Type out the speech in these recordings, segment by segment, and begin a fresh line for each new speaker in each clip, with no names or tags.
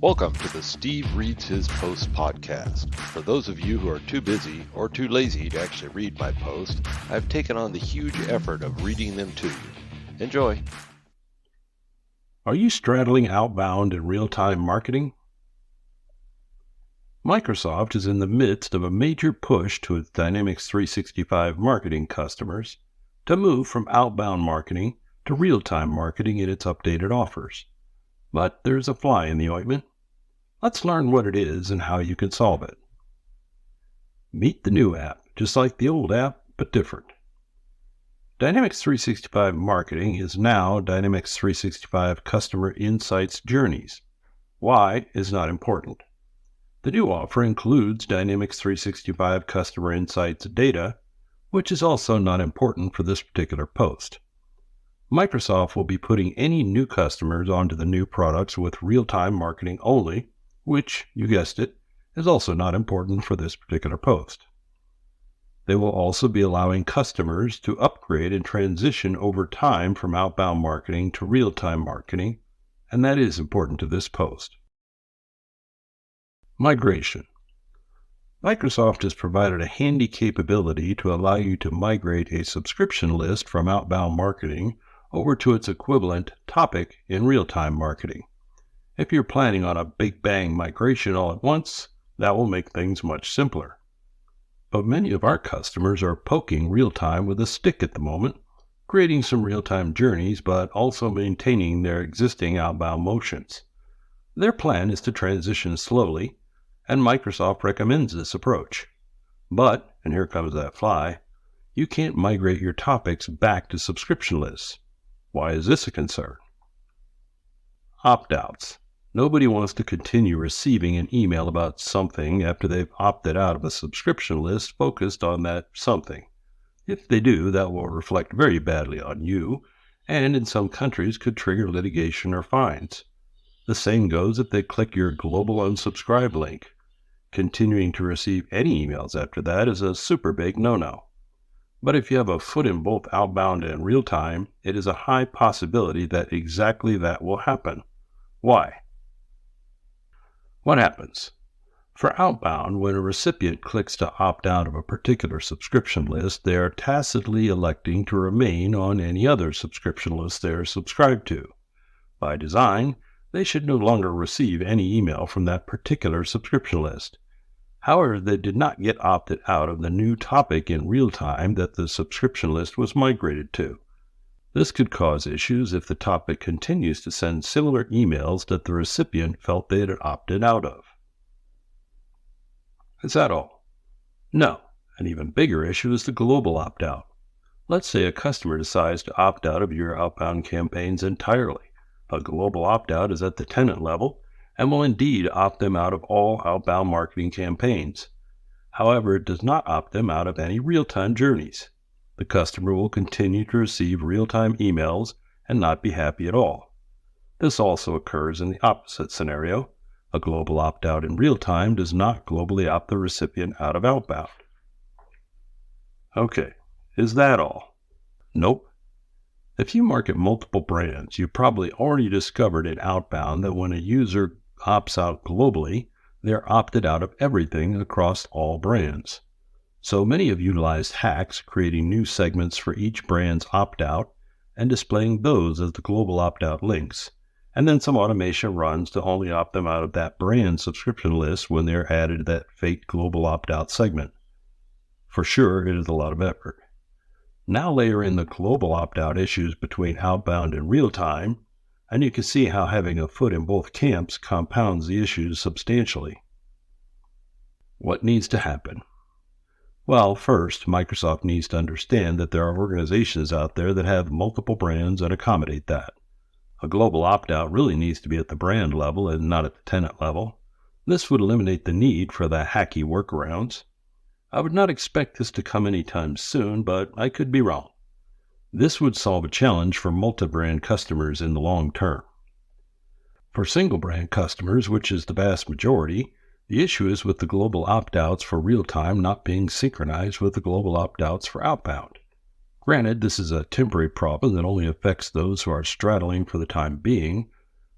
Welcome to the Steve Reads His Post podcast. For those of you who are too busy or too lazy to actually read my post, I've taken on the huge effort of reading them to you. Enjoy.
Are you straddling outbound in real-time marketing? Microsoft is in the midst of a major push to its Dynamics 365 marketing customers to move from outbound marketing to real-time marketing in its updated offers. But there's a fly in the ointment. Let's learn what it is and how you can solve it. Meet the new app, just like the old app, but different. Dynamics 365 Marketing is now Dynamics 365 Customer Insights Journeys. Why is not important. The new offer includes Dynamics 365 Customer Insights data, which is also not important for this particular post. Microsoft will be putting any new customers onto the new products with real-time marketing only, which, you guessed it, is also not important for this particular post. They will also be allowing customers to upgrade and transition over time from outbound marketing to real-time marketing, and that is important to this post. Migration. Microsoft has provided a handy capability to allow you to migrate a subscription list from outbound marketing over to its equivalent topic in real-time marketing. If you're planning on a big bang migration all at once, that will make things much simpler. But many of our customers are poking real-time with a stick at the moment, creating some real-time journeys, but also maintaining their existing outbound motions. Their plan is to transition slowly, and Microsoft recommends this approach. But, and here comes that fly, you can't migrate your topics back to subscription lists. Why is this a concern? Opt-outs. Nobody wants to continue receiving an email about something after they've opted out of a subscription list focused on that something. If they do, that will reflect very badly on you, and in some countries could trigger litigation or fines. The same goes if they click your global unsubscribe link. Continuing to receive any emails after that is a super big no-no. But if you have a foot in both outbound and real-time, it is a high possibility that exactly that will happen. Why? What happens? For outbound, when a recipient clicks to opt out of a particular subscription list, they are tacitly electing to remain on any other subscription list they are subscribed to. By design, they should no longer receive any email from that particular subscription list. However, they did not get opted out of the new topic in real time that the subscription list was migrated to. This could cause issues if the topic continues to send similar emails that the recipient felt they had opted out of. Is that all? No. An even bigger issue is the global opt-out. Let's say a customer decides to opt out of your outbound campaigns entirely. A global opt-out is at the tenant level and will indeed opt them out of all outbound marketing campaigns. However, it does not opt them out of any real-time journeys. The customer will continue to receive real-time emails and not be happy at all. This also occurs in the opposite scenario. A global opt-out in real-time does not globally opt the recipient out of outbound. Okay, is that all? Nope. If you market multiple brands, you probably already discovered in outbound that when a user opts out globally, they're opted out of everything across all brands. So many have utilized hacks, creating new segments for each brand's opt-out and displaying those as the global opt-out links, and then some automation runs to only opt them out of that brand subscription list when they're added to that fake global opt-out segment. For sure, it is a lot of effort. Now layer in the global opt-out issues between outbound and real-time, and you can see how having a foot in both camps compounds the issues substantially. What needs to happen? Well, first, Microsoft needs to understand that there are organizations out there that have multiple brands and accommodate that. A global opt-out really needs to be at the brand level and not at the tenant level. This would eliminate the need for the hacky workarounds. I would not expect this to come anytime soon, but I could be wrong. This would solve a challenge for multi-brand customers in the long term. For single-brand customers, which is the vast majority, the issue is with the global opt-outs for real-time not being synchronized with the global opt-outs for outbound. Granted, this is a temporary problem that only affects those who are straddling for the time being,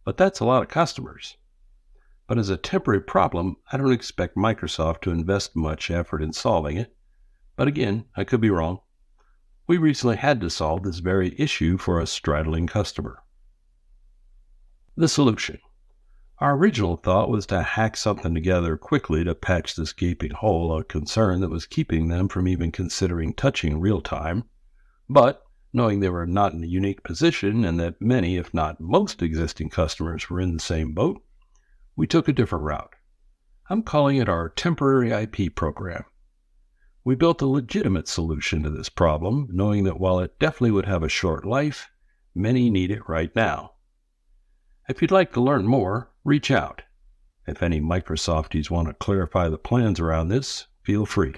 but that's a lot of customers. But as a temporary problem, I don't expect Microsoft to invest much effort in solving it. But again, I could be wrong. We recently had to solve this very issue for a straddling customer. The solution. Our original thought was to hack something together quickly to patch this gaping hole, a concern that was keeping them from even considering touching real time. But, knowing they were not in a unique position and that many, if not most existing customers were in the same boat, we took a different route. I'm calling it our temporary IP program. We built a legitimate solution to this problem, knowing that while it definitely would have a short life, many need it right now. If you'd like to learn more, reach out. If any Microsofties want to clarify the plans around this, feel free.